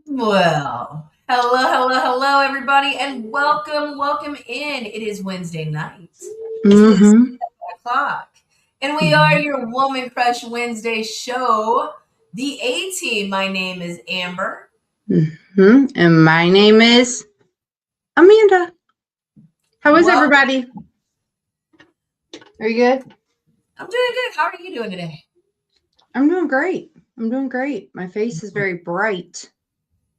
Well, hello, everybody, and welcome in. It is Wednesday night. It is Mm-hmm. 7 o'clock, and we are your Woman Crush Wednesday show, the ATEAM. My name is Amber. Mm-hmm. And my name is Amanda. How is Well, everybody? Are you good? I'm doing good. How are you doing today? I'm doing great. I'm doing great. My face is very bright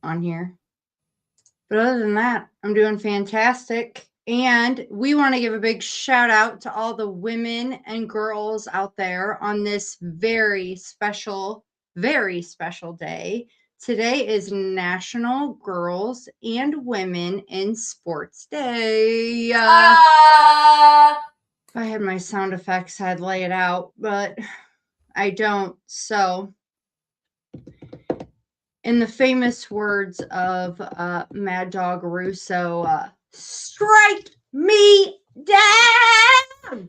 on here. But other than that, I'm doing fantastic. And we want to give a big shout out to all the women and girls out there on this very special day. Today is National Girls and Women in Sports Day. Ta-da! If I had my sound effects, I'd lay it out, but I don't. So, in the famous words of Mad Dog Russo, strike me down.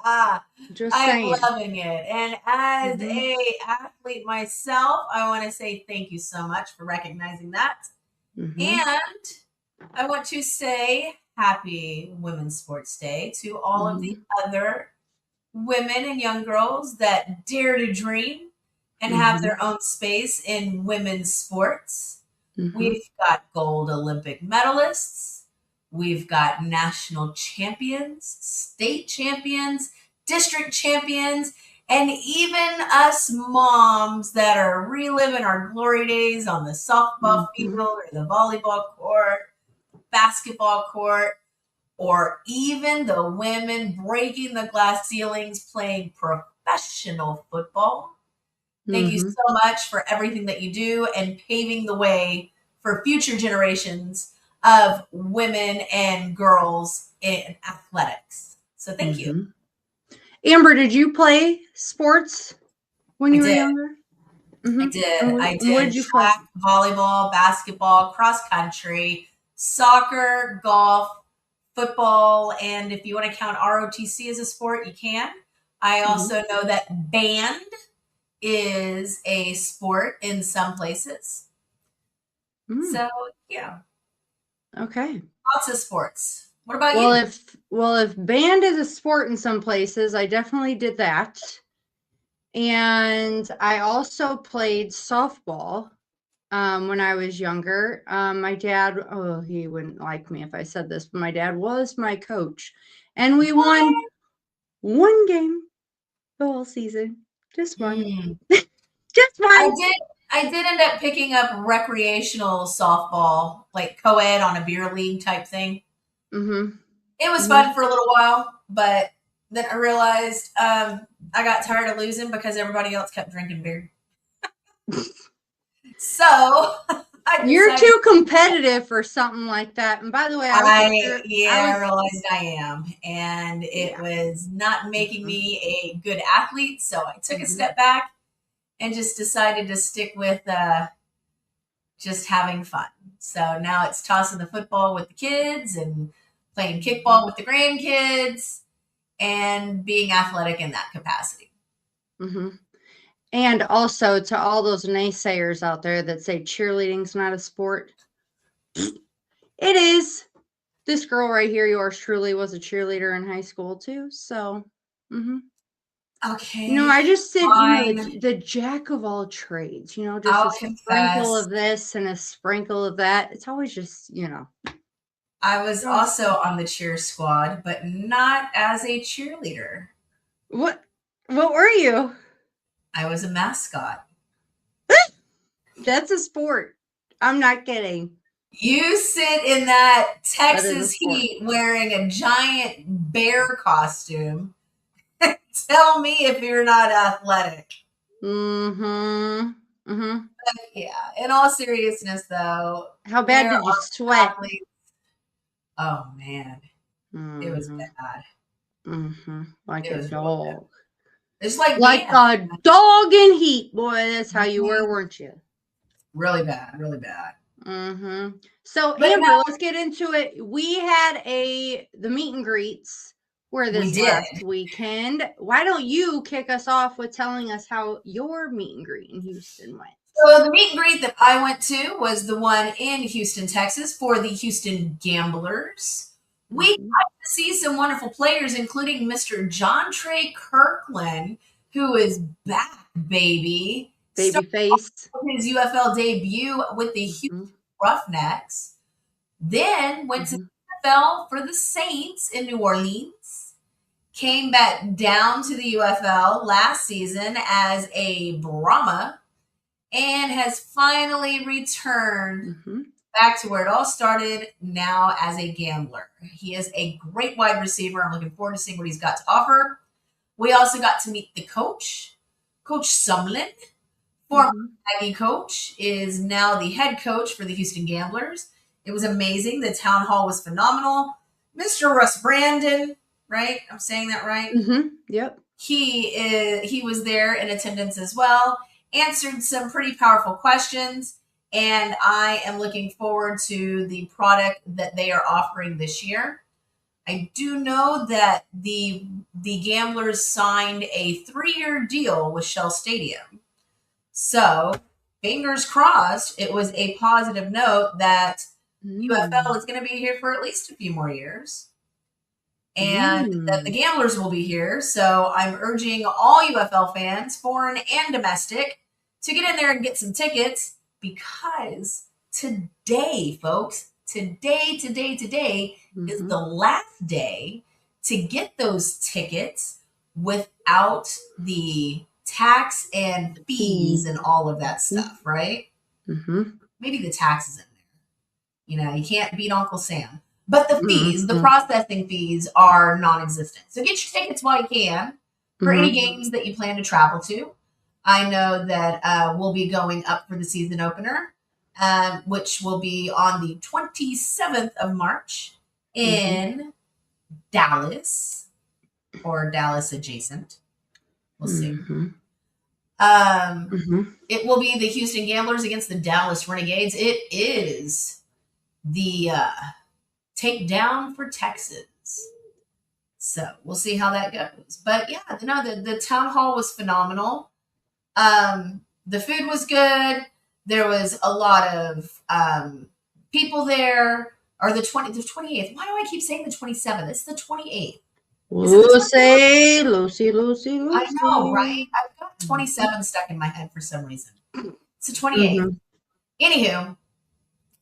Ah, Just I am saying. loving it. And as Mm-hmm. a athlete myself, I want to say thank you so much for recognizing that. Mm-hmm. And I want to say happy Women's Sports Day to all of the Mm-hmm. other women and young girls that dare to dream and have Mm-hmm. their own space in women's sports. Mm-hmm. We've got gold Olympic medalists. We've got national champions, state champions, district champions, and even us moms that are reliving our glory days on the softball Mm-hmm. field or the volleyball court, basketball court, or even the women breaking the glass ceilings playing professional football. Thank you Mm-hmm. so much for everything that you do and paving the way for future generations of women and girls in athletics. So thank you. Mm-hmm. Amber, did you play sports when I you were did. younger? I Mm-hmm. did. I And what did did you play? track, volleyball, basketball, cross country, soccer, golf, football, and if you want to count ROTC as a sport, you can. I Mm-hmm. also know that band is a sport in some places. Mm. So, yeah, Okay. lots of sports. What about Well, you? if band is a sport in some places, I definitely did that. And I also played softball when I was younger. My dad, oh, he wouldn't like me if I said this, but my dad was my coach. And we won one game the whole season. Just one. Mm. Just I one. did. I did end up picking up recreational softball, like co-ed on a beer league type thing. Mm-hmm. It was Mm-hmm. fun for a little while, but then I realized I got tired of losing because everybody else kept drinking beer. So I You're decided too competitive for something like that. And by the way, I was a I I was, realized I am, and it yeah. was not making Mm-hmm. me a good athlete. So I took a Mm-hmm. step back and just decided to stick with just having fun. So now it's tossing the football with the kids and playing kickball Mm-hmm. with the grandkids and being athletic in that capacity. Mm-hmm. And also to all those naysayers out there that say cheerleading's not a sport, it is. This girl right here, yours truly, was a cheerleader in high school too. So, mhm. Okay, I just did, fine. the jack of all trades. Just I'll a sprinkle confess. of this and a sprinkle of that. It's always just. I was Oh, also on the cheer squad, but not as a cheerleader. what? What were you? I was a mascot. That's a sport. I'm not kidding. You sit in that That is a Texas sport. heat wearing a giant bear costume. Tell me if you're not athletic. Mm-hmm. Mm-hmm. Yeah, in all seriousness, though, How bad there did you are sweat? athletes. Oh man, it was Mm-hmm. bad. Mm-hmm. Like It a was really bad. dog. It's like Like band. a dog in heat, boy. That's how you were, Mhm. weren't you? Really bad, really bad. So But Amber, no, let's get into it. We had the meet and greets were We this did. last weekend. Why don't you kick us off with telling us how your meet and greet in Houston went? So the meet and greet that I went to was the one in Houston, Texas for the Houston Gamblers. We got to see some wonderful players, including Mr. John Trey Kirkland, who is back, baby. Baby face. His UFL debut with the Houston Roughnecks. Then went to the UFL for the Saints in New Orleans. Came back down to the UFL last season as a Brahma and has finally returned back to where it all started now as a gambler. He is a great wide receiver. I'm looking forward to seeing what he's got to offer. We also got to meet the coach, Coach Sumlin, former Aggie coach, is now the head coach for the Houston Gamblers. It was amazing. The town hall was phenomenal. Mr. Russ Brandon, right? I'm saying that right? Yep. He was there in attendance as well, answered some pretty powerful questions, and I am looking forward to the product that they are offering this year. I do know that the Gamblers signed a 3-year deal with Shell Stadium. So, fingers crossed, it was a positive note that UFL is going to be here for at least a few more years. And that the Gamblers will be here. So I'm urging all UFL fans, foreign and domestic, to get in there and get some tickets, because today, folks, today is the last day to get those tickets without the tax and fees and all of that stuff, right? Maybe the tax is in there. You know, you can't beat Uncle Sam. But the fees, the processing fees, are non-existent. So get your tickets while you can for any games that you plan to travel to. I know that we'll be going up for the season opener, which will be on the 27th of March in Dallas, or Dallas adjacent. We'll see. It will be the Houston Gamblers against the Dallas Renegades. It is the takedown for Texas. So we'll see how that goes. But yeah, no, the town hall was phenomenal. The food was good. There was a lot of people there. Or the 28th. Why do I keep saying the 27th? It's the 28th. Lucy. I know, right? I've got 27 stuck in my head for some reason. It's the 28th. Anywho,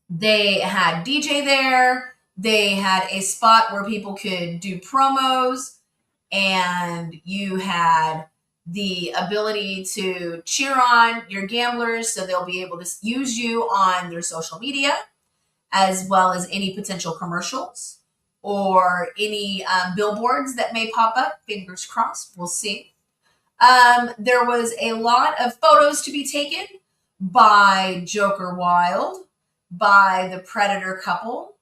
they had DJ there. They had a spot where people could do promos, and you had the ability to cheer on your gamblers, so they'll be able to use you on their social media, as well as any potential commercials or any billboards that may pop up. Fingers crossed. We'll see. There was a lot of photos to be taken by Joker Wild, by the Predator couple,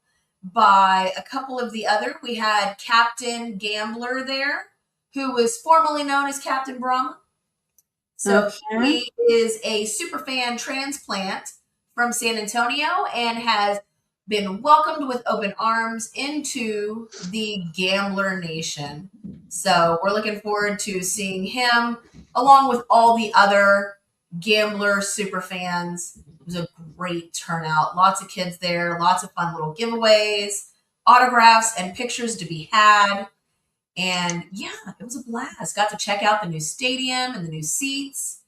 by a couple of the other. We had Captain Gambler there, who was formerly known as Captain Brahma. So he is a superfan transplant from San Antonio and has been welcomed with open arms into the Gambler Nation. So we're looking forward to seeing him along with all the other Gambler superfans. It was a great turnout. Lots of kids there, lots of fun little giveaways, autographs, and pictures to be had. And yeah, it was a blast. Got to check out the new stadium and the new seats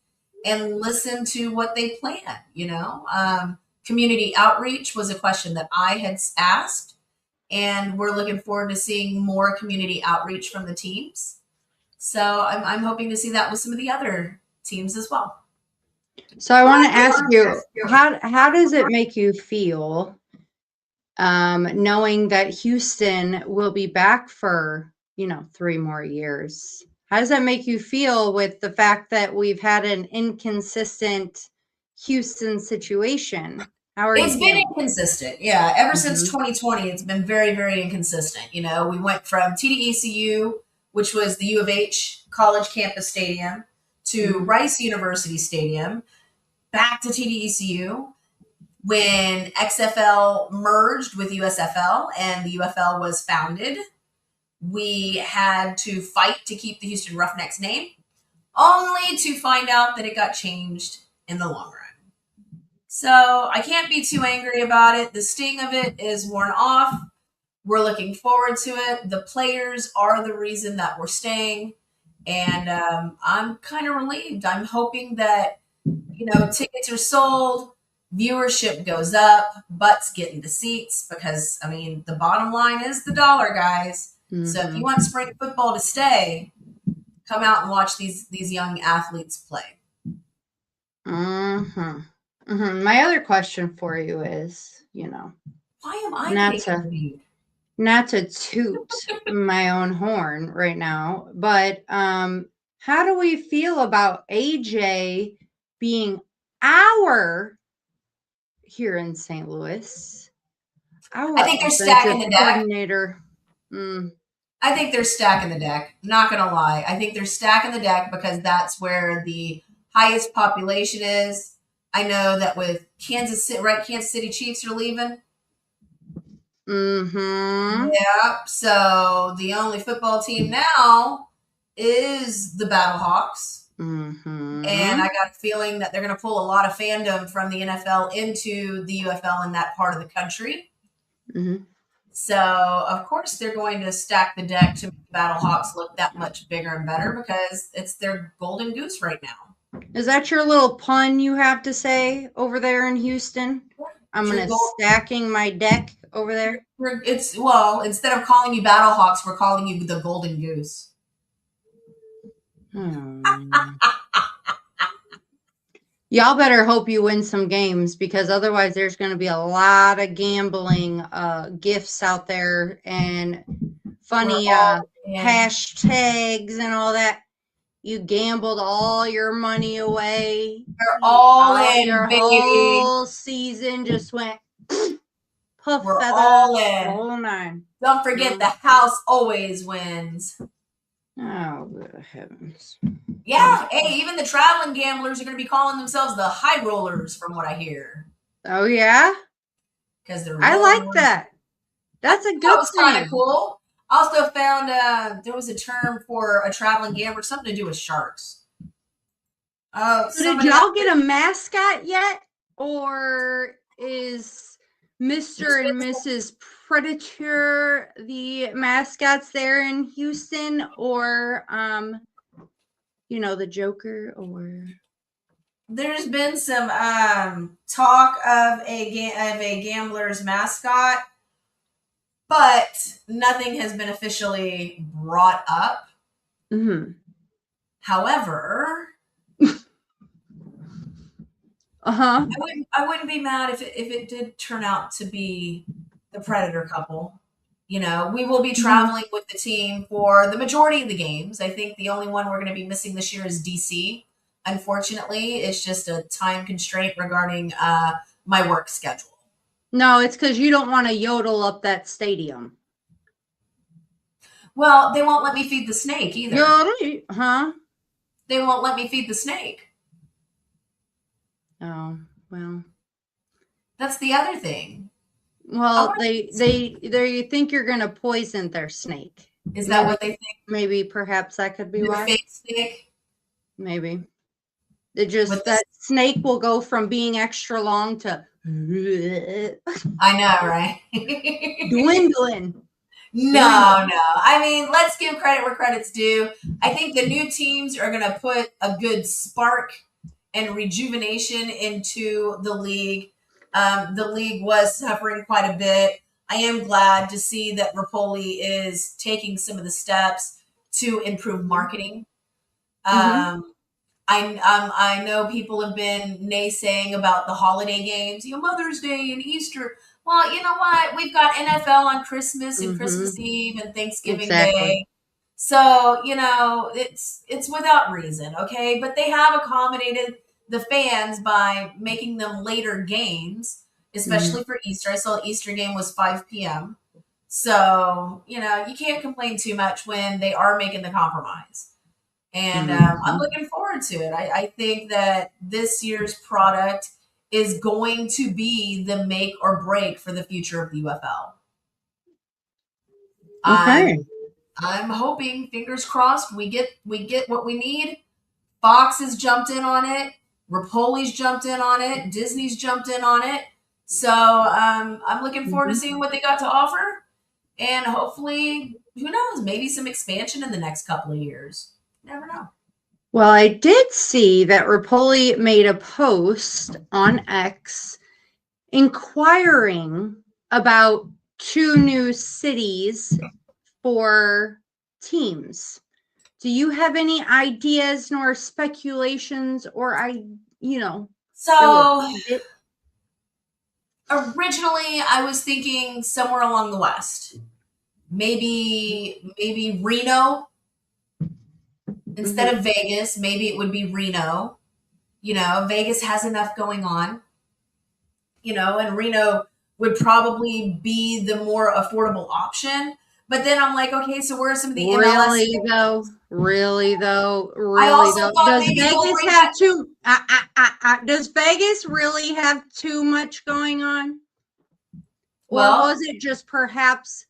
and listen to what they plan, you know. Community outreach was a question that I had asked, and we're looking forward to seeing more community outreach from the teams. So I'm hoping to see that with some of the other teams as well. So I want to ask you, how does it make you feel knowing that Houston will be back for, 3 more years? How does that make you feel with the fact that we've had an inconsistent Houston situation? How are It's you been feeling? inconsistent. Yeah. Ever since 2020, it's been very, very inconsistent. You know, we went from TDECU, which was the U of H college campus stadium, to Rice University Stadium, back to TDECU. When XFL merged with USFL and the UFL was founded, We had to fight to keep the Houston Roughnecks name, only to find out that it got changed in the long run. So I can't be too angry about it. The sting of it is worn off. We're looking forward to it. The players are the reason that we're staying. And I'm kind of relieved. I'm hoping that, tickets are sold, viewership goes up, butts get into seats because, I mean, the bottom line is the dollar, guys. So if you want spring football to stay, come out and watch these young athletes play. My other question for you is, why am I not to toot my own horn right now, but how do we feel about AJ being our here in St. Louis? I think they're stacking the deck. Coordinator. I think they're stacking the deck. Not gonna lie, I think they're stacking the deck because that's where the highest population is. I know that with Kansas City Chiefs are leaving. Yeah. So the only football team now is the Battlehawks. And I got a feeling that they're going to pull a lot of fandom from the NFL into the UFL in that part of the country. So, of course, they're going to stack the deck to make the Battlehawks look that much bigger and better because it's their golden goose right now. Is that your little pun you have to say over there in Houston? I'm going to stacking my deck over there. Instead of calling you Battlehawks, we're calling you the Golden Goose. Y'all better hope you win some games because otherwise there's going to be a lot of gambling gifts out there and funny hashtags and all that. You gambled all your money away. You're all in, your baby. Whole season just went puff. We're feather, all in. Whole nine. Don't forget the house always wins. Oh, good heavens. Yeah, hey, even the traveling gamblers are going to be calling themselves the high rollers from what I hear. Oh, yeah? Because I like that. That's a good thing. That was kind of cool. Also found there was a term for a traveling gambler, something to do with sharks. So did y'all get a mascot yet? Or is Mr. and Mrs. Predator the mascots there in Houston? Or, the Joker? Or there's been some talk of a gambler's mascot, but nothing has been officially brought up. However, I wouldn't be mad if it did turn out to be the Predator couple. We will be traveling with the team for the majority of the games. I think the only one we're going to be missing this year is DC. Unfortunately, it's just a time constraint regarding my work schedule. No, it's because you don't want to yodel up that stadium. Well, they won't let me feed the snake either. They won't let me feed the snake. Oh, well. That's the other thing. Well, they think you're going to poison their snake. Is that what they think? Maybe perhaps that could be why. Fake snake? Maybe. That snake will go from being extra long to I know, right? Dwindling. No. I mean, let's give credit where credit's due. I think the new teams are going to put a good spark and rejuvenation into the league. The league was suffering quite a bit. I am glad to see that Rapoli is taking some of the steps to improve marketing. I know people have been naysaying about the holiday games, Mother's Day and Easter. Well, you know what? We've got NFL on Christmas and Christmas Eve and Thanksgiving Day. So, it's without reason, okay? But they have accommodated the fans by making them later games, especially for Easter. I saw the Easter game was 5 p.m. So, you can't complain too much when they are making the compromise. And I'm looking forward to it. I think that this year's product is going to be the make or break for the future of the UFL. Okay. I'm hoping, fingers crossed, we get what we need. Fox has jumped in on it. Ripoli's jumped in on it. Disney's jumped in on it. So I'm looking forward to Mhm. seeing what they got to offer, and hopefully, who knows, maybe some expansion in the next couple of years. Never know. Well, I did see that Rapoli made a post on X inquiring about two new cities for teams. Do you have any ideas nor speculations or that were So it? originally, I was thinking somewhere along the west, maybe Reno instead Mhm. of Vegas. Maybe it would be Reno. Vegas has enough going on. And Reno would probably be the more affordable option. But then I'm like, okay, so where are some of the MLS Really though? games? Really though? I Really also though? thought Does maybe they'll Vegas bring have back. too does Vegas really have too much going on? Or was Well, it just perhaps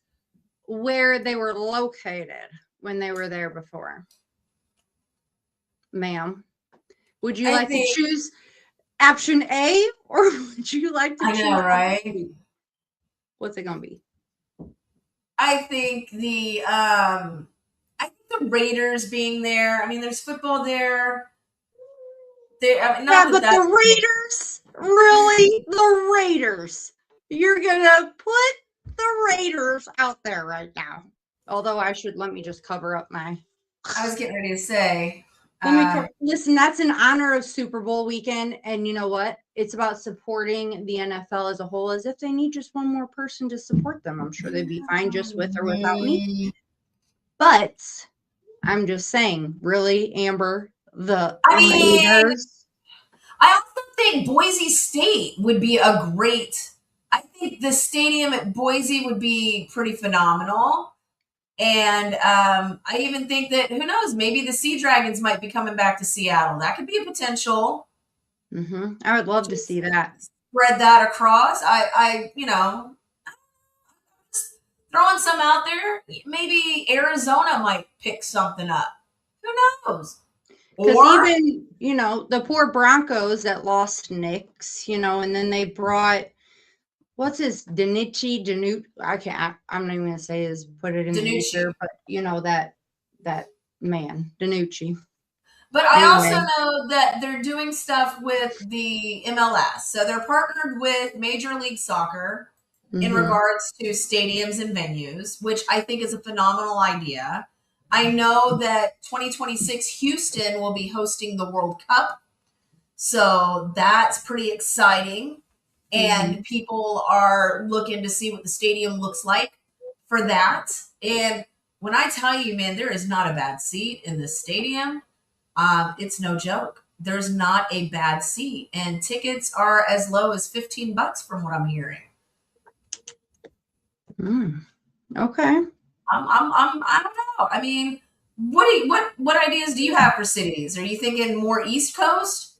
where they were located when they were there before? Ma'am, would you I like to think choose option A or would you like to I choose know, option right? B? What's it gonna be? I think the Raiders being there. I mean, there's football there. I mean, not Yeah, that but the that's Raiders, really, the Raiders. You're gonna put the Raiders out there right now. Although let me just cover up my. I was getting ready to say. Let me Um, listen. That's in honor of Super Bowl weekend, and you know what? It's about supporting the NFL as a whole. As if they need just one more person to support them, I'm sure they'd be fine just with or without me. But I'm just saying, really, Amber, the I mean, Raiders. I also think Boise State would be a great. I think the stadium at Boise would be pretty phenomenal. And I even think that, who knows, maybe the Sea Dragons might be coming back to Seattle. That could be a potential. I would love to Just see that. spread that across. Just throwing some out there. Maybe Arizona might pick something up. Who knows? Because Or even, the poor Broncos that lost Knicks, and then they brought, what's his, I can't, I'm not even going to say his, put it in the ether, Danucci. but that man, Danucci. But I also Anyway. know that they're doing stuff with the MLS. So they're partnered with Major League Soccer in Hmm. regards to stadiums and venues, which I think is a phenomenal idea. I know that 2026 Houston will be hosting the World Cup. So that's pretty exciting. Hmm. And people are looking to see what the stadium looks like for that. And when I tell you, man, there is not a bad seat in this stadium. It's no joke. There's not a bad seat, and tickets are as low as $15 from what I'm hearing. Okay. I don't know. I mean, what ideas do you have for cities? Are you thinking more East Coast?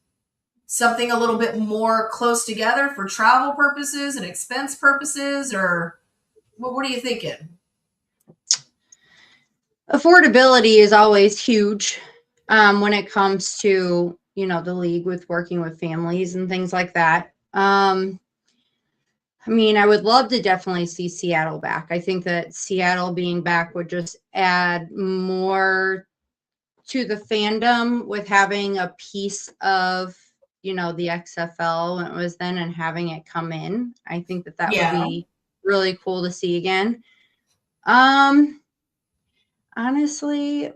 Something a little bit more close together for travel purposes and expense purposes, or what are you thinking? Affordability is always huge when it comes to, the league with working with families and things like that. I mean, I would love to definitely see Seattle back. I think that Seattle being back would just add more to the fandom with having a piece of, the XFL when it was then and having it come in. I think that would Yeah, be really cool to see again. Um, Honestly,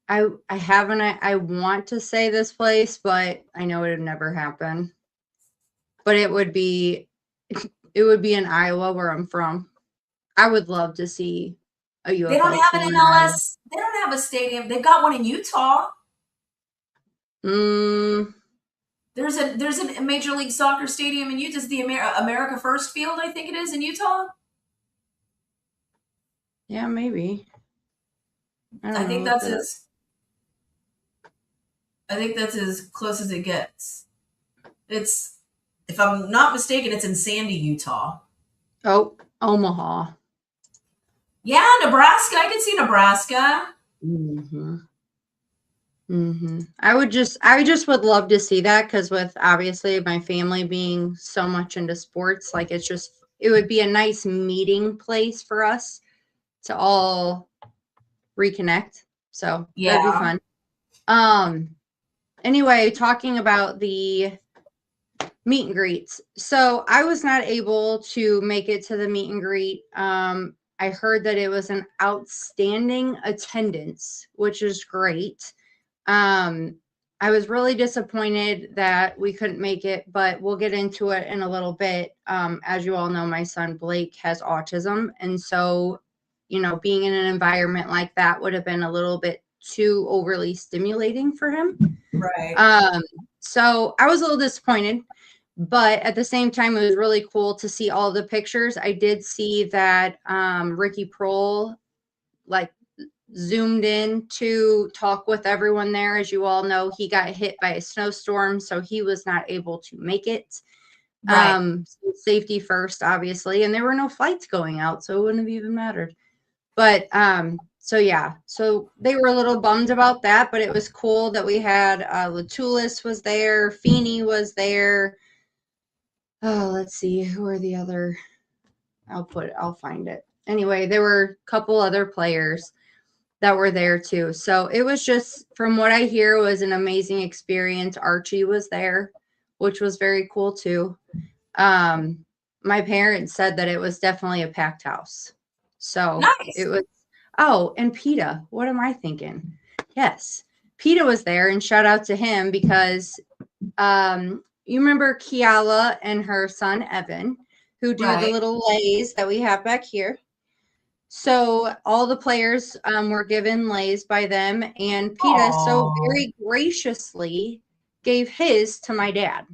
I haven't I want to say this place, but I know it would never happen. But it would be in Iowa where I'm from. I would love to see a they don't UFL have an team in Iowa. MLS. They don't have a stadium. They've got one in Utah. Mm, There's a Major League Soccer stadium in Utah. It's the America First Field, I think it is in Utah. yeah, maybe. I I don't think know. that's as I think that's as close as it gets. It's, if I'm not mistaken, it's in Sandy, Utah. Oh, Omaha. Yeah, Nebraska. I could see Nebraska. Mm-hmm. Mm-hmm. I just would love to see that because with obviously my family being so much into sports, like it would be a nice meeting place for us to all reconnect. So that'd be Yeah, fun. Um, anyway, talking about the meet and greets. So I was not able to make it to the meet and greet. I heard that it was an outstanding attendance, which is great. Um, I was really disappointed that we couldn't make it, but we'll get into it in a little bit. As you all know, my son Blake has autism. And so, being in an environment like that would have been a little bit too overly stimulating for him. right, Um, so I was a little disappointed, but at the same time, it was really cool to see all the pictures. I did see that Ricky Prohl like zoomed in to talk with everyone there. As you all know, he got hit by a snowstorm, so he was not able to make it. right. So safety first, obviously, and there were no flights going out, so it wouldn't have even mattered. But so yeah, so they were a little bummed about that, but it was cool that we had Latulis was there, Feeney was there. Oh, let's see, who are the other? I'll find it. Anyway, there were a couple other players that were there too. So it was just, from what I hear, was an amazing experience. Archie was there, which was very cool too. Um, my parents said that it was definitely a packed house. So it Nice. was, oh, and PETA. What am I thinking? Yes, PETA was there, and shout out to him because you remember Kiala and her son Evan, who do the Right. little lays that we have back here. So all the players were given lays by them, and PETA so Oh, very graciously gave his to my dad.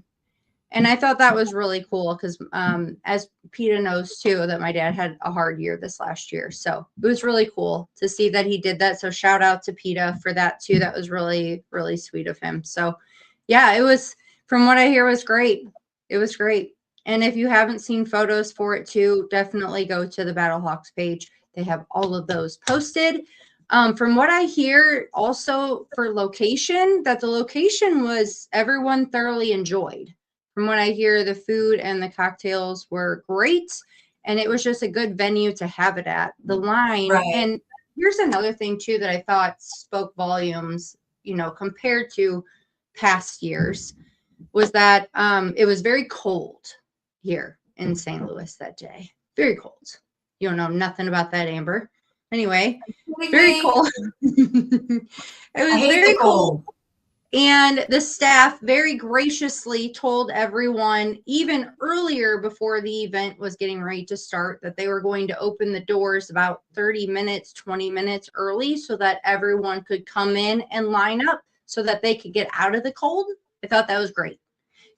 And I thought that was really cool because, as PETA knows too, that my dad had a hard year this last year. So it was really cool to see that he did that. So shout out to PETA for that too. That was really, really sweet of him. So yeah, it was, from what I hear, was great. It was great. And if you haven't seen photos for it too, definitely go to the Battlehawks page. They have all of those posted. From what I hear, also for location, that the location was everyone thoroughly enjoyed. From what I hear, the food and the cocktails were great, and it was just a good venue to have it at. The line, right. and here's another thing too that I thought spoke volumes, compared to past years, was that it was very cold here in St. Louis that day. Very cold. You don't know nothing about that, Amber. Anyway, Kidding very me? cold. It I was hate the very cold. cold. And the staff very graciously told everyone, even earlier before the event was getting ready to start, that they were going to open the doors about 30 minutes, 20 minutes early so that everyone could come in and line up so that they could get out of the cold. I thought that was great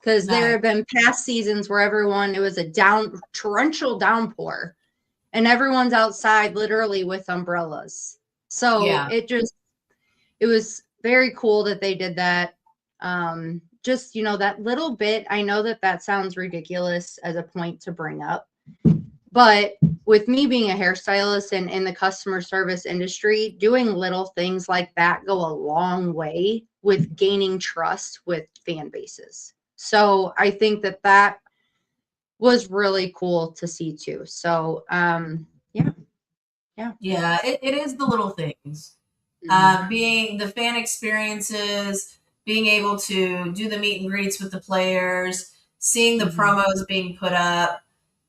because there Nice. have been past seasons where it was a torrential downpour and everyone's outside literally with umbrellas. So Yeah. it was very cool that they did that. Just, that little bit, I know that that sounds ridiculous as a point to bring up, but with me being a hairstylist and in the customer service industry, doing little things like that go a long way with gaining trust with fan bases. So I think that that was really cool to see too. So, yeah, yeah. Yeah, it is the little things. Mhm. Being the fan experiences, being able to do the meet and greets with the players, seeing the Mhm. promos being put up,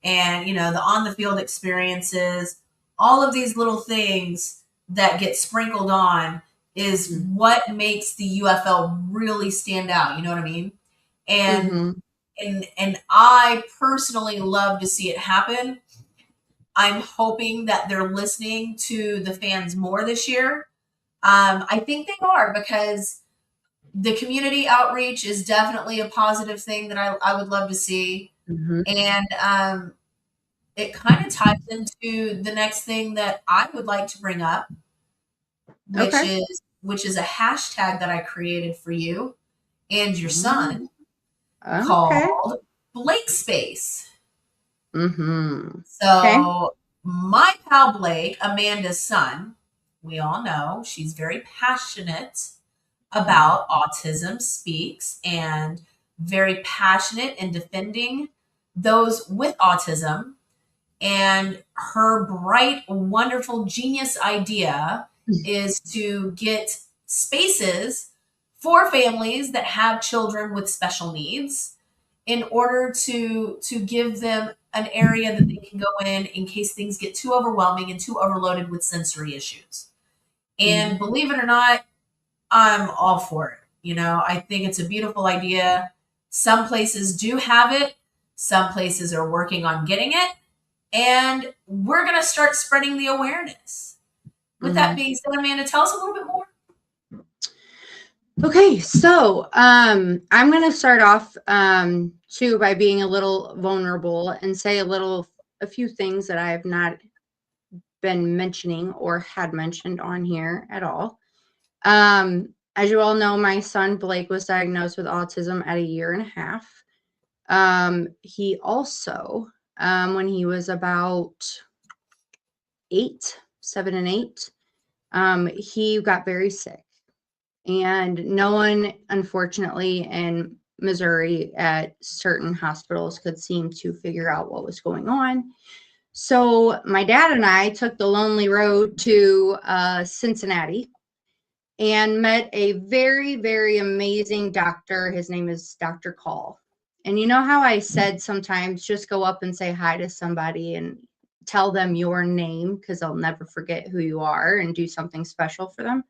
and the on the field experiences, all of these little things that get sprinkled on is Mhm. what makes the UFL really stand out. You know what I mean? And Mhm. and I personally love to see it happen. I'm hoping that they're listening to the fans more this year. I think they are because the community outreach is definitely a positive thing that I would love to see. Mhm. And it kind of ties into the next thing that I would like to bring up, which Okay. is a hashtag that I created for you and your Mm, son okay. called Blake Space. Mhm. Okay. So my pal Blake, Amanda's son, we all know she's very passionate about autism speaks and very passionate in defending those with autism. And her bright, wonderful genius idea is to get spaces for families that have children with special needs in order to give them an area that they can go in case things get too overwhelming and too overloaded with sensory issues. And believe it or not, I'm all for it. I think it's a beautiful idea. Some places do have it, some places are working on getting it, and we're going to start spreading the awareness. With that being said, Amanda, tell us a little bit more. Okay, so I'm going to start off too by being a little vulnerable and say a few things that I have not been mentioning or had mentioned on here at all. As you all know, my son Blake was diagnosed with autism at 1.5 years. He also, when he was about 7 and 8, he got very sick. And no one, unfortunately, in Missouri at certain hospitals could seem to figure out what was going on. So my dad and I took the lonely road to Cincinnati and met a very, very amazing doctor. His name is Dr. Call. And you know how I said sometimes just go up and say hi to somebody and tell them your name because they'll never forget who you are and do something special for them?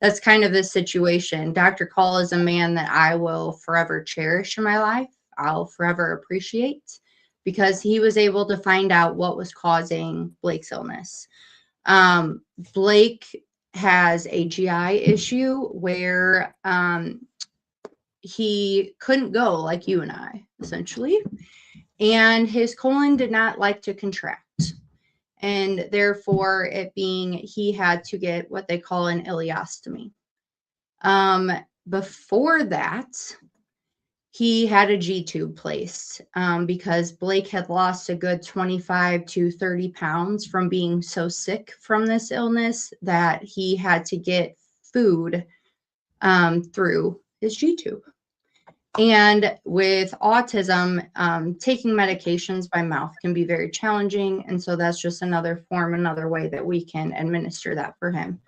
That's kind of the situation. Dr. Call is a man that I will forever cherish in my life. I'll forever appreciate because he was able to find out what was causing Blake's illness. Blake has a GI issue where he couldn't go like you and I, essentially. And his colon did not like to contract. And therefore, he had to get what they call an ileostomy. Before that, he had a G-tube placed because Blake had lost a good 25 to 30 pounds from being so sick from this illness that he had to get food through his G-tube. And with autism, taking medications by mouth can be very challenging. And so that's just another way that we can administer that for him.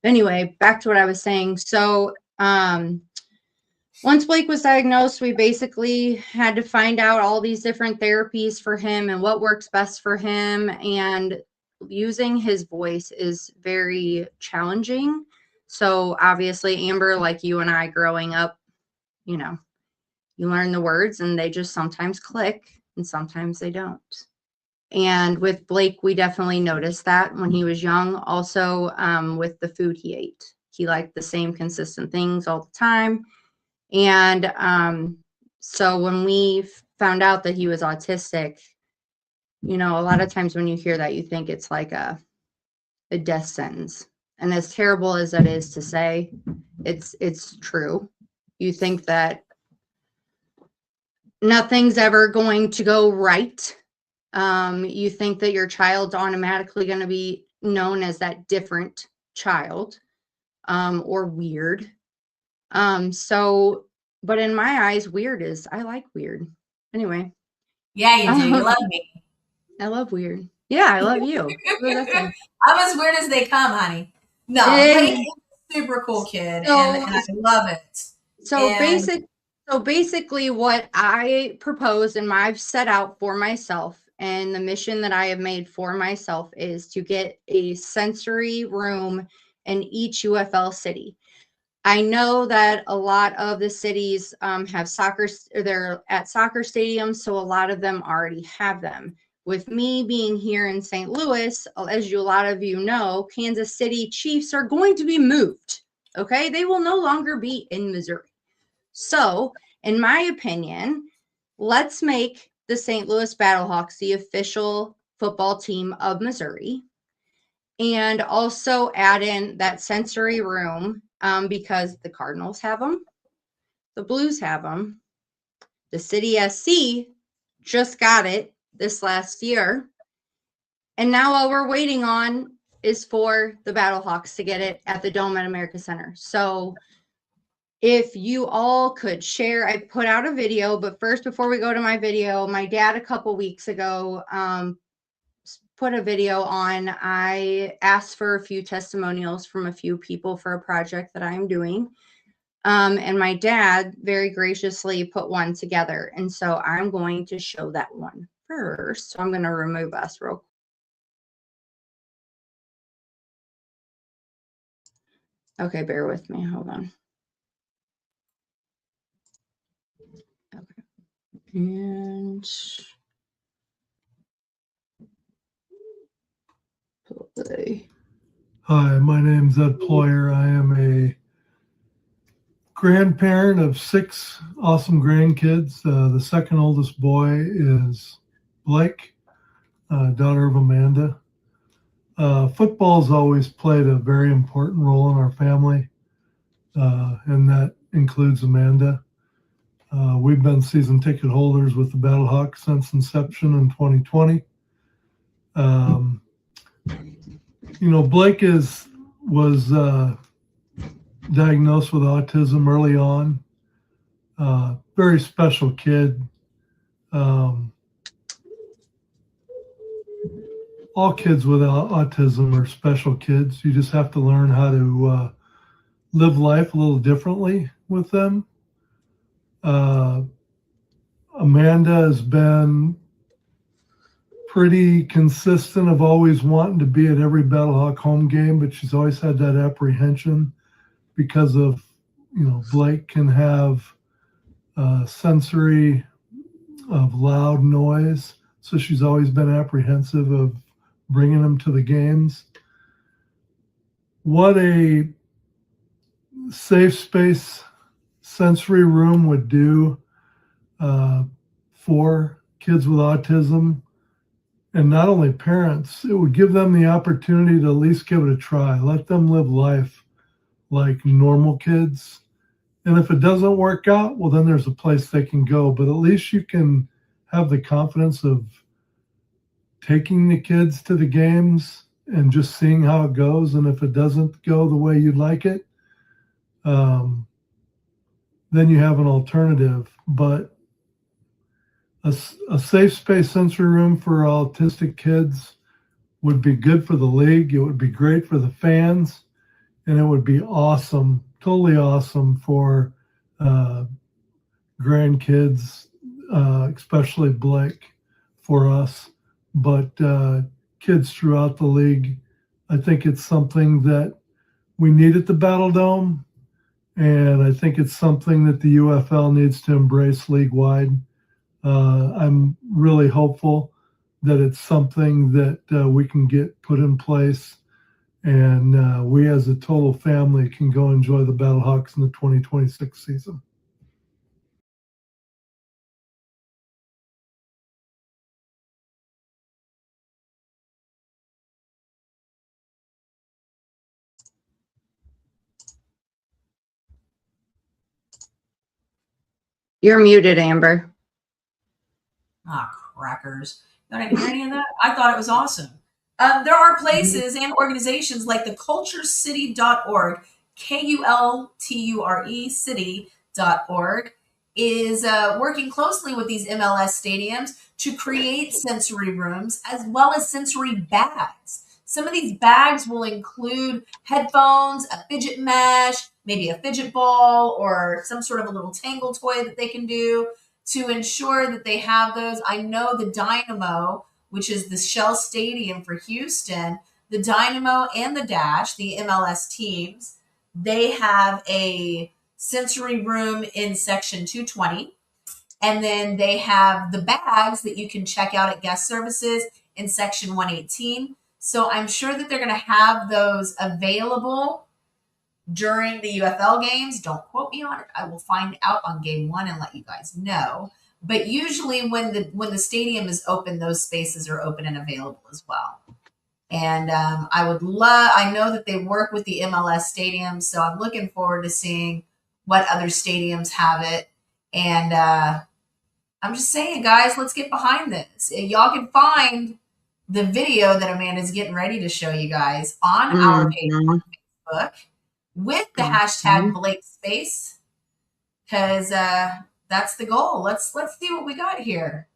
Anyway, back to what I was saying. So once Blake was diagnosed, we basically had to find out all these different therapies for him and what works best for him. And using his voice is very challenging. So obviously, Amber, like you and I growing up, you learn the words and they just sometimes click and sometimes they don't. And with Blake, we definitely noticed that when he was young. Also, with the food he ate, he liked the same consistent things all the time. And so when we found out that he was autistic, a lot of times when you hear that, you think it's like a death sentence. And as terrible as that is to say, it's true. You think that nothing's ever going to go right. You think that your child's automatically going to be known as that different child or weird. But in my eyes, weird is, I like weird. Anyway. Yeah, you do. You love me. I love weird. Yeah, I love you. I'm as weird as they come, honey. No, Blake is a super cool kid, and I love it. So basically what I propose and I've set out for myself and the mission that I have made for myself is to get a sensory room in each UFL city. I know that a lot of the cities have they're at soccer stadiums, so a lot of them already have them. With me being here in St. Louis, as a lot of you know, Kansas City Chiefs are going to be moved. Okay, they will no longer be in Missouri. So, in my opinion, let's make the St. Louis Battlehawks the official football team of Missouri. And also add in that sensory room because the Cardinals have them, the Blues have them, the City SC just got it this last year, And now all we're waiting on is for the Battlehawks to get it at the Dome at America Center. So if you all could share, I put out a video, but first, before we go to my video, my dad a couple weeks ago put a video on. I asked for a few testimonials from a few people for a project that I'm doing. And my dad very graciously put one together. And so I'm going to show that one first. So I'm going to remove us real quick. Okay, bear with me. Hold on. Okay. And play. Hi, my name's Ed Ployer. I am a grandparent of 6 awesome grandkids. The second oldest boy is Blake, daughter of Amanda. Football's always played a very important role in our family, and that includes Amanda. We've been season ticket holders with the Battlehawks since inception in 2020. Blake was diagnosed with autism early on. Very special kid. All kids with autism are special kids. You just have to learn how to live life a little differently with them. Amanda has been pretty consistent of always wanting to be at every Battlehawk home game, but she's always had that apprehension because of, Blake can have sensory of loud noise. So she's always been apprehensive of bringing him to the games. What a safe space sensory room would do for kids with autism, and not only parents, it would give them the opportunity to at least give it a try. Let them live life like normal kids. And if it doesn't work out, well, then there's a place they can go. But at least you can have the confidence of taking the kids to the games and just seeing how it goes. And if it doesn't go the way you'd like it, then you have an alternative. But a safe space sensory room for autistic kids would be good for the league. It would be great for the fans, and it would be awesome, totally awesome for grandkids, especially Blake, for us. But kids throughout the league, I think it's something that we need at the Battle Dome, and I think it's something that the UFL needs to embrace league-wide. I'm really hopeful that it's something that we can get put in place, and we as a total family can go enjoy the Battlehawks in the 2026 season. You're muted, Amber. Crackers. You didn't hear any of that? I thought it was awesome. There are places and organizations like the culturecity.org, KULTURE city.org, is working closely with these MLS stadiums to create sensory rooms as well as sensory bags. Some of these bags will include headphones, a fidget mesh, maybe a fidget ball, or some sort of a little tangle toy that they can do to ensure that they have those. I know the Dynamo, which is the Shell Stadium for Houston, the Dynamo and the Dash, the MLS teams, they have a sensory room in section 220. And then they have the bags that you can check out at guest services in section 118. So I'm sure that they're going to have those available during the UFL games. Don't quote me on it. I will find out on game 1 and let you guys know. But usually when the stadium is open, those spaces are open and available as well. And I know that they work with the MLS stadiums, so I'm looking forward to seeing what other stadiums have it. And I'm just saying, guys, let's get behind this. Y'all can find the video that Amanda's getting ready to show you guys on our page Mhm. on Facebook with the hashtag Blake Space, because that's the goal. Let's see what we got here.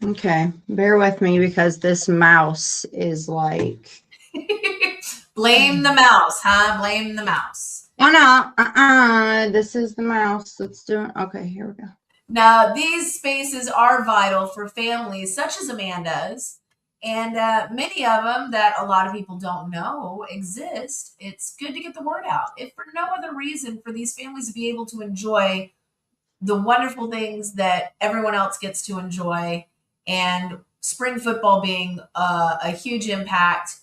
Okay, bear with me because this mouse is like. Blame the mouse, huh? Blame the mouse. Oh no, this is the mouse. Let's do it. Okay, here we go. Now, these spaces are vital for families such as Amanda's, and many of them that a lot of people don't know exist. It's good to get the word out, if for no other reason, for these families to be able to enjoy the wonderful things that everyone else gets to enjoy, and spring football being a huge impact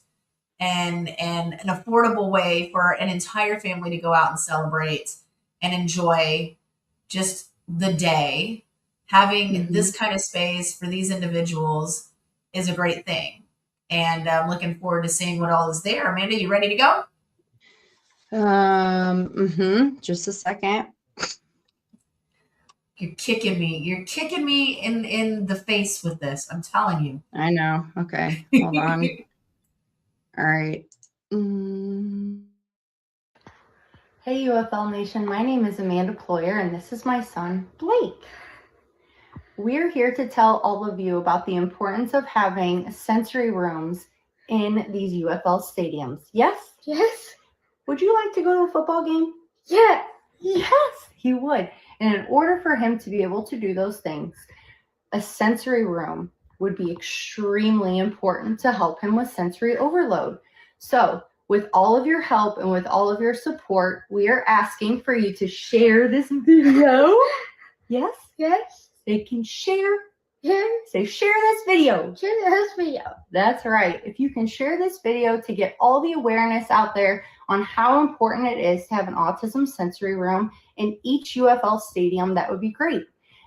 and an affordable way for an entire family to go out and celebrate and enjoy just the day. Having this kind of space for these individuals is a great thing. And I'm looking forward to seeing what all is there. Amanda, you ready to go? Just a second. You're kicking me. You're kicking me in the face with this. I'm telling you. I know. Okay, hold on. All right. Hey, UFL Nation. My name is Amanda Ployer, and this is my son, Blake. We're here to tell all of you about the importance of having sensory rooms in these UFL stadiums. Yes? Yes. Would you like to go to a football game? Yeah. Yes, he would. And in order for him to be able to do those things, a sensory room would be extremely important to help him with sensory overload. So, with all of your help and with all of your support, we are asking for you to share this video. Yes? Yes. They can share. Yeah. Say, share this video. Share this video. That's right. If you can share this video to get all the awareness out there on how important it is to have an autism sensory room in each UFL stadium, that would be great.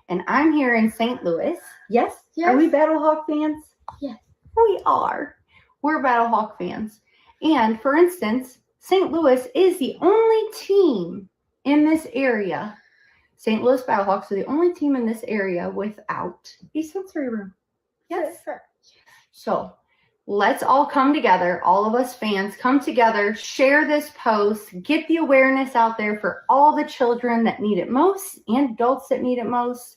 And I'm here in St. Louis. Yes? Yes. Are we Battlehawk fans? Yes. We are. We're Battlehawk fans. And for instance, St. Louis is the only team in this area. St. Louis Battlehawks are the only team in this area without a sensory room. Yes. So let's all come together. All of us fans come together, share this post, get the awareness out there for all the children that need it most and adults that need it most,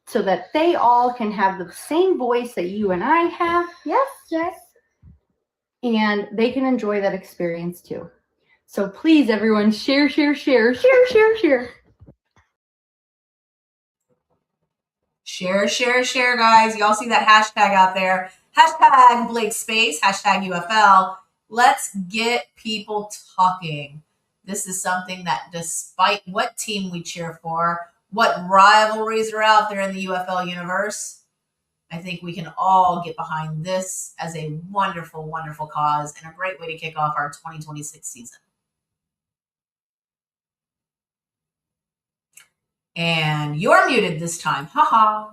so that they all can have the same voice that you and I have. Yes? Yes. And they can enjoy that experience too. So please, everyone, share, share, share, share, share, share. Share, share, share, guys. Y'all see that hashtag out there? Hashtag Blake Space, hashtag UFL. Let's get people talking. This is something that, despite what team we cheer for, what rivalries are out there in the UFL universe, I think we can all get behind this as a wonderful, wonderful cause and a great way to kick off our 2026 season. And you're muted this time. Haha.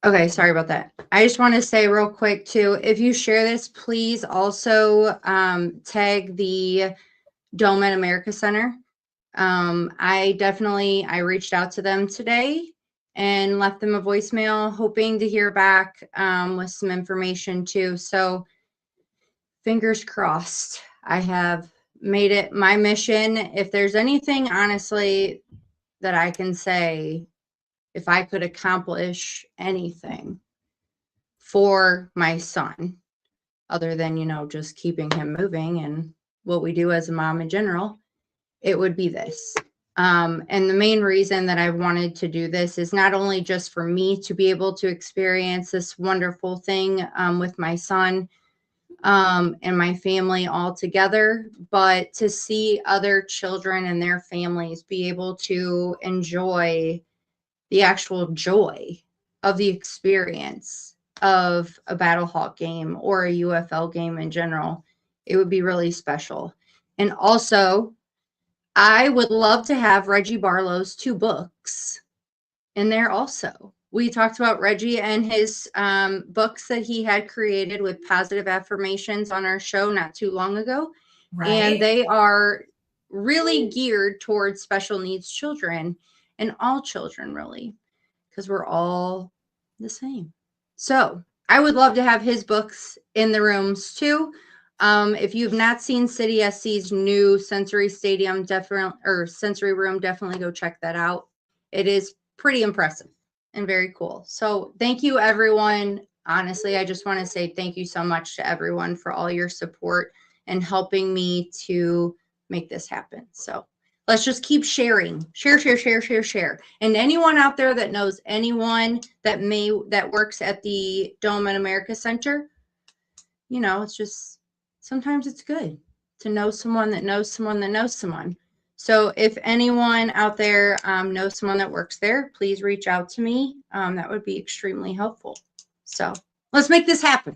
Okay, sorry about that. I just want to say real quick too, if you share this, please also tag the Dome at America Center. I reached out to them today and left them a voicemail, hoping to hear back with some information too. So fingers crossed. I have made it my mission. If there's anything, honestly, that I can say, if I could accomplish anything for my son, other than, just keeping him moving and what we do as a mom in general, it would be this. And the main reason that I wanted to do this is not only just for me to be able to experience this wonderful thing with my son and my family all together, but to see other children and their families be able to enjoy the actual joy of the experience of a Battlehawk game or a UFL game in general. It would be really special. And also, I would love to have Reggie Barlow's 2 books in there also. We talked about Reggie and his books that he had created with positive affirmations on our show not too long ago. Right. And they are really geared towards special needs children and all children, really, because we're all the same. So I would love to have his books in the rooms too. If you've not seen City SC's new sensory stadium, sensory room, definitely go check that out. It is pretty impressive and very cool. So thank you, everyone. Honestly, I just want to say thank you so much to everyone for all your support and helping me to make this happen. So let's just keep sharing. Share. And anyone out there that knows anyone that works at the Dome and America Center, it's just sometimes it's good to know someone that knows someone that knows someone. So if anyone out there knows someone that works there, please reach out to me. That would be extremely helpful. So let's make this happen.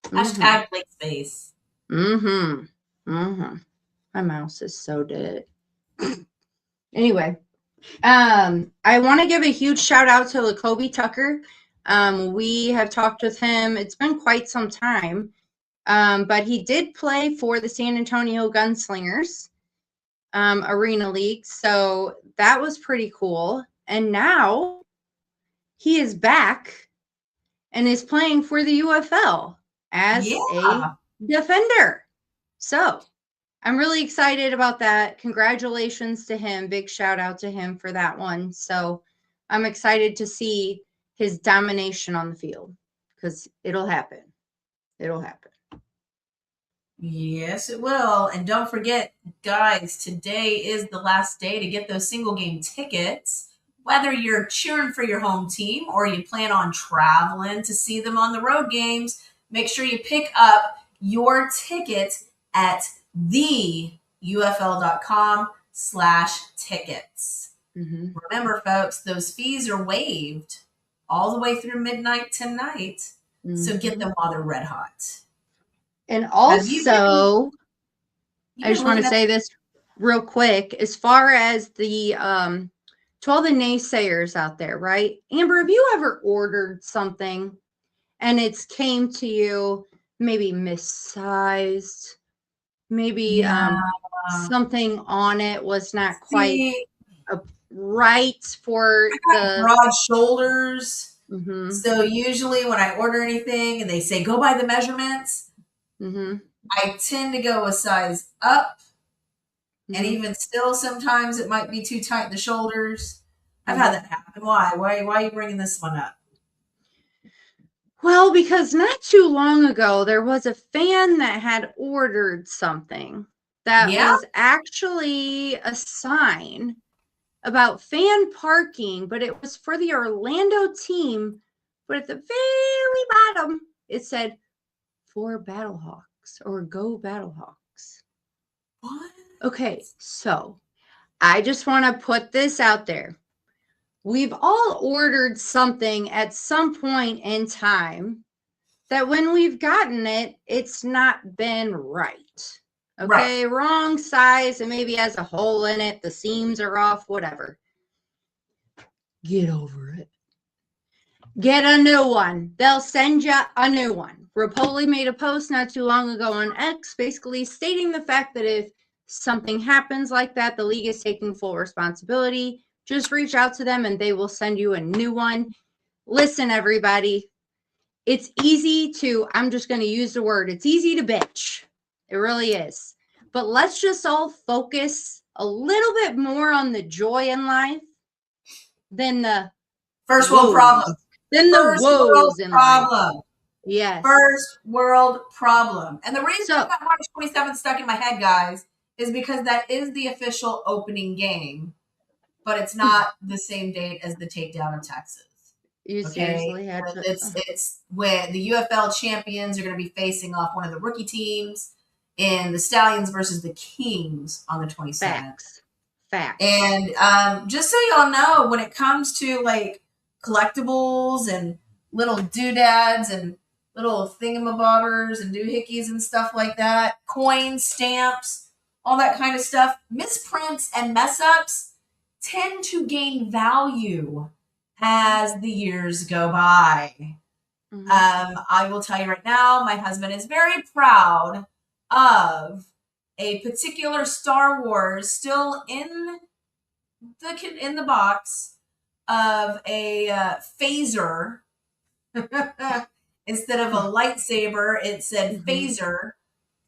Hashtag Blake Space. My mouse is so dead. Anyway, I want to give a huge shout out to Lacoby Tucker. We have talked with him. It's been quite some time, but he did play for the San Antonio Gunslingers Arena League. So that was pretty cool. And now he is back and is playing for the UFL as a defender. So I'm really excited about that. Congratulations to him. Big shout out to him for that one. So I'm excited to see his domination on the field because it'll happen. It'll happen. Yes, it will. And don't forget, guys, today is the last day to get those single game tickets. Whether you're cheering for your home team or you plan on traveling to see them on the road games, make sure you pick up your tickets at theufl.com/tickets. Remember, folks, those fees are waived all the way through midnight tonight. So get them while they're red hot. And also, I just want to say this real quick. As far as to all the naysayers out there, right? Amber, have you ever ordered something and it's came to you maybe missized? Maybe something on it was not quite right for the broad shoulders. So usually when I order anything and they say go by the measurements, I tend to go a size up. And even still, sometimes it might be too tight in the shoulders. I've had that happen. Why? Why are you bringing this one up? Well, because not too long ago, there was a fan that had ordered something that was actually a sign about fan parking, but it was for the Orlando team. But at the very bottom, it said for Battlehawks or go Battlehawks. What? Okay, so I just want to put this out there. We've all ordered something at some point in time that when we've gotten it, it's not been right. Okay, wrong size, and maybe has a hole in it, the seams are off, whatever. Get over it. Get a new one. They'll send you a new one. Rapoli made a post not too long ago on X basically stating the fact that if something happens like that, the league is taking full responsibility. Just reach out to them and they will send you a new one. Listen, everybody, it's easy to, I'm just going to use the word, it's easy to bitch. It really is. But let's just all focus a little bit more on the joy in life than the first world problem. Than the woes in life. Yes. First world problem. And the reason I've got March 27th stuck in my head, guys, is because that is the official opening game, but it's not the same date as the takedown of Texas. You seriously had to. It's when the UFL champions are going to be facing off one of the rookie teams in the Stallions versus the Kings on the 27th. Facts. And just so y'all know, when it comes to like collectibles and little doodads and little thingamabobbers and doohickeys and stuff like that, coins, stamps, all that kind of stuff, misprints and mess ups tend to gain value as the years go by. I will tell you right now, my husband is very proud of a particular Star Wars still in the box of a phaser. Instead of a lightsaber, it said phaser,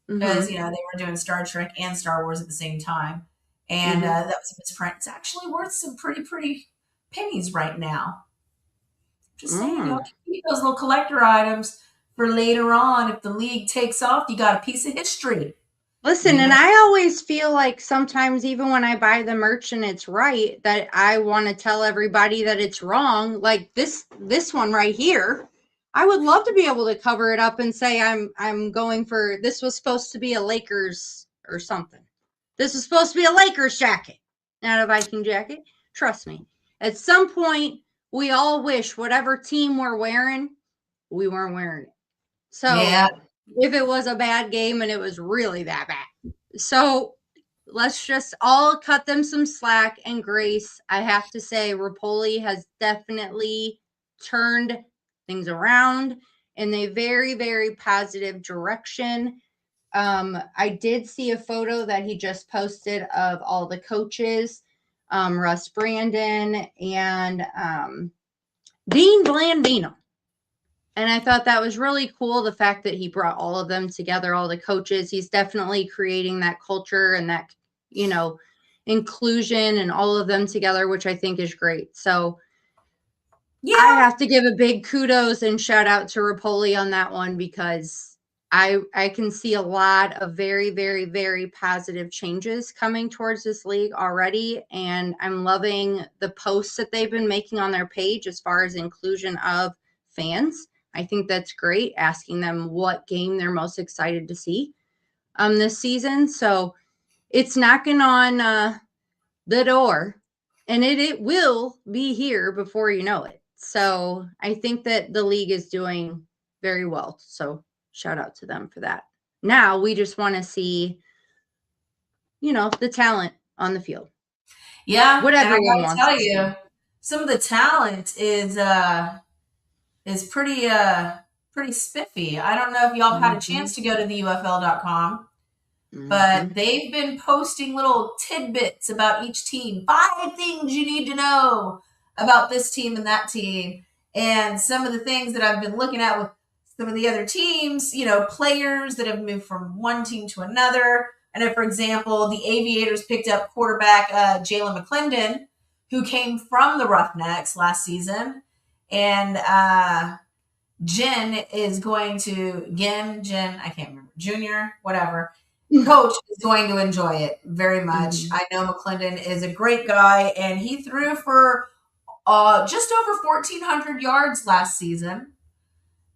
because they were doing Star Trek and Star Wars at the same time, and that was a misprint. It's actually worth some pretty pennies right now. Just saying, keep those little collector items for later on. If the league takes off, you got a piece of history. Listen, and I always feel like sometimes, even when I buy the merch and it's right, that I want to tell everybody that it's wrong. Like this one right here, I would love to be able to cover it up and say I'm going for, this was supposed to be a Lakers or something. This was supposed to be a Lakers jacket, not a Viking jacket. Trust me. At some point, we all wish whatever team we're wearing, we weren't wearing it. So yeah. If it was a bad game and it was really that bad. So let's just all cut them some slack and grace. I have to say, Rapoli has definitely turned things around in a very, very positive direction. I did see a photo that he just posted of all the coaches, Russ Brandon and Dean Blandino. And I thought that was really cool, the fact that he brought all of them together, all the coaches. He's definitely creating that culture and that, inclusion and all of them together, which I think is great. So yeah, I have to give a big kudos and shout out to Rapoli on that one, because I can see a lot of very, very, very positive changes coming towards this league already. And I'm loving the posts that they've been making on their page as far as inclusion of fans. I think that's great, asking them what game they're most excited to see this season. So it's knocking on the door, and it will be here before you know it. So I think that the league is doing very well. So shout out to them for that. Now we just want to see, the talent on the field. Yeah, what everyone wants to see. Some of the talent is pretty spiffy. I don't know if y'all have had a chance to go to the UFL.com, but they've been posting little tidbits about each team. 5 things you need to know about this team and that team. And some of the things that I've been looking at with some of the other teams, players that have moved from one team to another. I know, for example, the Aviators picked up quarterback Jalen McClendon, who came from the Roughnecks last season. And Jen is going to, Jen, I can't remember, Junior, whatever, coach is going to enjoy it very much. I know McClendon is a great guy, and he threw for just over 1,400 yards last season.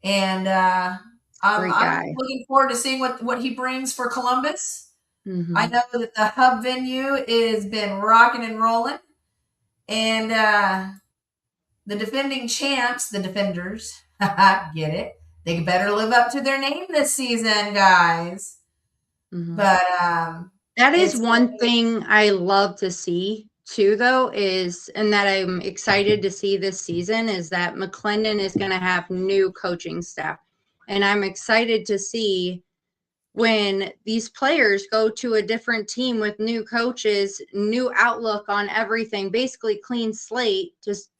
And I'm looking forward to seeing what he brings for Columbus. I know that the hub venue has been rocking and rolling. And the defending champs, the Defenders, get it? They better live up to their name this season, guys. But that is one thing I love to see too, though, and that I'm excited to see this season, is that McClendon is going to have new coaching staff. And I'm excited to see when these players go to a different team with new coaches, new outlook on everything, basically clean slate, just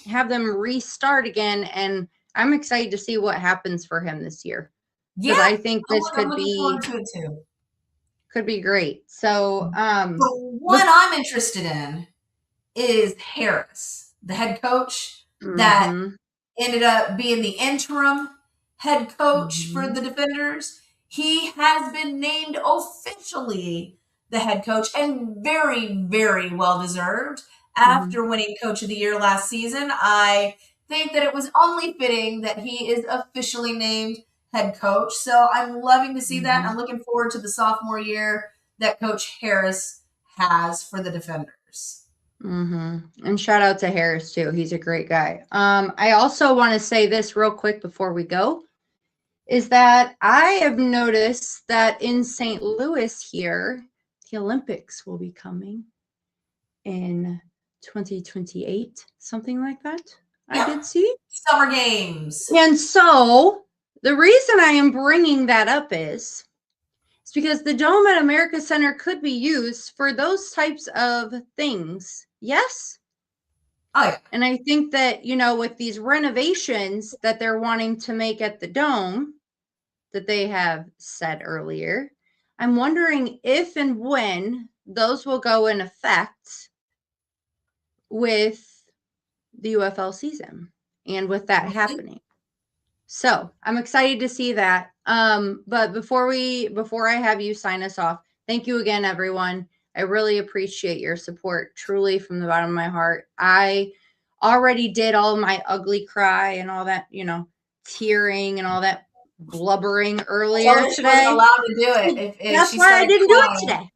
have them restart again. And I'm excited to see what happens for him this year. Because I think this could be great. So the one I'm interested in is Harris, the head coach that ended up being the interim head coach for the Defenders. He has been named officially the head coach, and very, very well deserved. After winning Coach of the Year last season, I think that it was only fitting that he is officially named head coach. So I'm loving to see that. I'm looking forward to the sophomore year that Coach Harris has for the Defenders. And shout out to Harris too. He's a great guy. I also want to say this real quick before we go, is that I have noticed that in St. Louis here, the Olympics will be coming in 2028, something like that. I did see Summer Games. And so the reason I am bringing that up is because the Dome at America Center could be used for those types of things. Yes? Oh, yeah. And I think that, with these renovations that they're wanting to make at the Dome that they have said earlier, I'm wondering if and when those will go in effect with the UFL season and with that We'll see. happening. So I'm excited to see that. But before I have you sign us off, thank you again, everyone. I really appreciate your support, truly from the bottom of my heart. I already did all my ugly cry and all that, tearing and all that blubbering earlier Told her she today. wasn't allowed to do it. If That's she why I started didn't do crying. it today.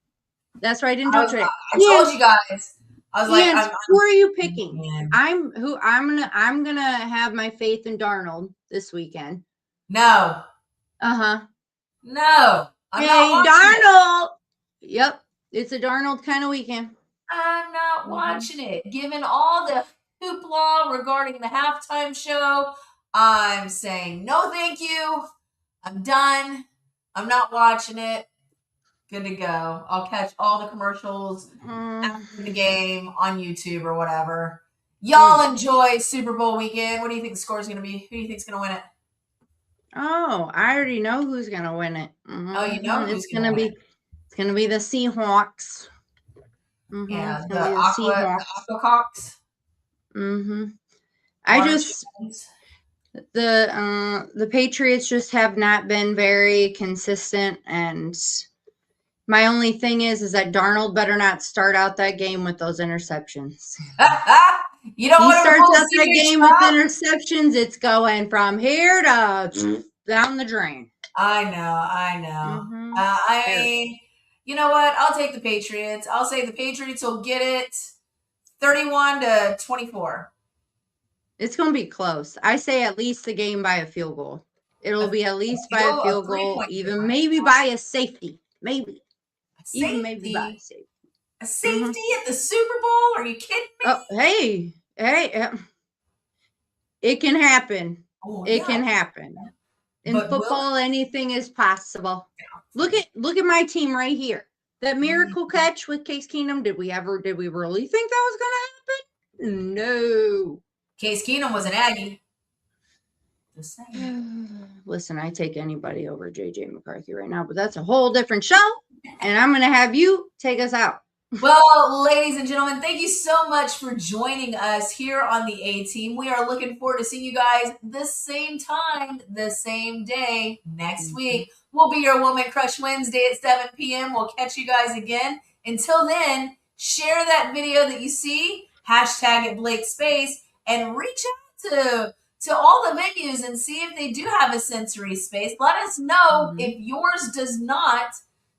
That's why I didn't do it today. I told you guys. I was like, And who are you picking? Man. I'm gonna have my faith in Darnold this weekend. No. Uh-huh. No. I'm Hey, not watching Darnold. Yep. It's a Darnold kind of weekend. I'm not watching it. Given all the hoopla regarding the halftime show, I'm saying no thank you. I'm done. I'm not watching it. Good to go. I'll catch all the commercials after the game on YouTube or whatever. Y'all enjoy Super Bowl weekend. What do you think the score is going to be? Who do you think is going to win it? Oh, I already know who's going to win it. Oh, you know who's it's going to be It's going to be the Seahawks. Yeah, the Aquacocks. I just the Patriots just have not been very consistent, and my only thing is that Darnold better not start out that game with those interceptions. You don't he want to starts out that game with interceptions, it's going from here to down the drain. I know. I mean, you know what? I'll take the Patriots. I'll say the Patriots will get it 31-24. It's going to be close. I say at least a game by a field goal. It'll be at least by a field goal, even maybe by a safety. Maybe. Even maybe by a safety. A safety at the Super Bowl? Are you kidding me? Oh, hey. It can happen. It can happen. In football, anything is possible. Look at my team right here. That miracle catch with Case Keenum. Did we really think that was going to happen? No. Case Keenum was an Aggie. Listen, I take anybody over JJ McCarthy right now, but that's a whole different show. And I'm going to have you take us out. Well, ladies and gentlemen, thank you so much for joining us here on the A-Team. We are looking forward to seeing you guys the same time, the same day next week. We'll be your Woman Crush Wednesday at 7 p.m. We'll catch you guys again. Until then, share that video that you see, hashtag it Blake Space, and reach out to all the venues and see if they do have a sensory space. Let us know if yours does not,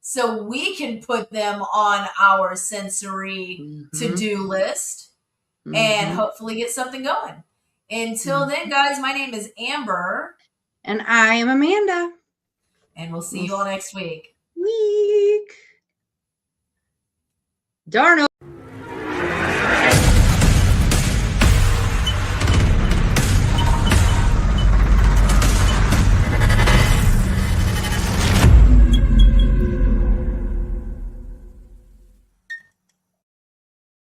so we can put them on our sensory to-do list and hopefully get something going. Until then, guys, my name is Amber. And I am Amanda. And we'll see you all next week. Darnold.